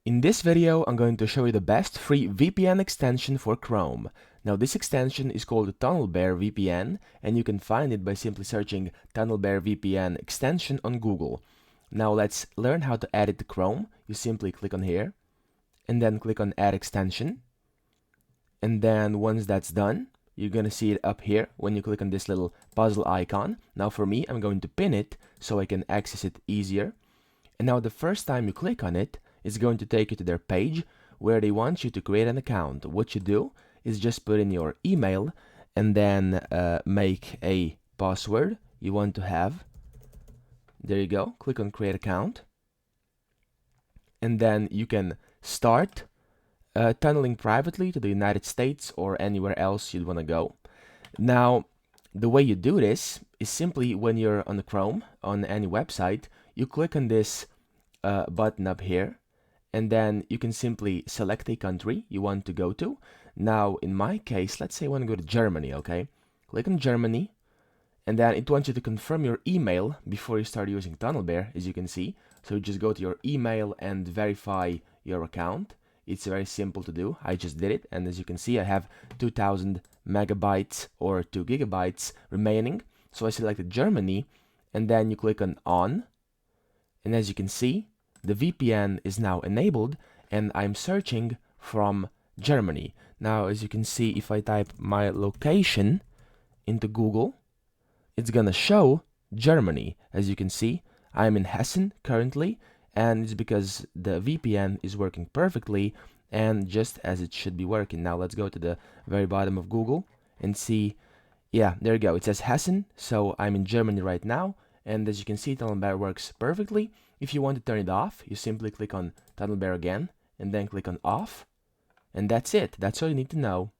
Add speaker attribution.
Speaker 1: In this video, I'm going to show you the best free VPN extension for Chrome. Now, this extension is called TunnelBear VPN, and you can find it by simply searching TunnelBear VPN extension on Google. Now, let's learn how to add it to Chrome. You simply click on here, and then click on Add Extension. And then once that's done, you're going to see it up here when you click on this little puzzle icon. Now, for me, I'm going to pin it so I can access it easier. And now, the first time you click on it, it's going to take you to their page where they want you to create an account. What you do is just put in your email and then make a password you want to have. There you go. Click on Create Account. And then you can start tunneling privately to the United States or anywhere else you'd want to go. Now, the way you do this is simply when you're on the Chrome, on any website, you click on this button up here, and then you can simply select a country you want to go to. Now, in my case, let's say I want to go to Germany, okay? Click on Germany, and then it wants you to confirm your email before you start using TunnelBear, as you can see. So you just go to your email and verify your account. It's very simple to do. I just did it, and as you can see, I have 2000 megabytes or 2 gigabytes remaining. So I selected Germany, and then you click on, and as you can see, the VPN is now enabled, and I'm searching from Germany. Now, as you can see, if I type my location into Google, it's gonna show Germany. As you can see, I'm in Hessen currently, and it's because the VPN is working perfectly and just as it should be working. Now, let's go to the very bottom of Google and see. Yeah, there you go. It says Hessen, so I'm in Germany right now. And as you can see, TunnelBear works perfectly. If you want to turn it off, you simply click on TunnelBear again, and then click on off. And that's it. That's all you need to know.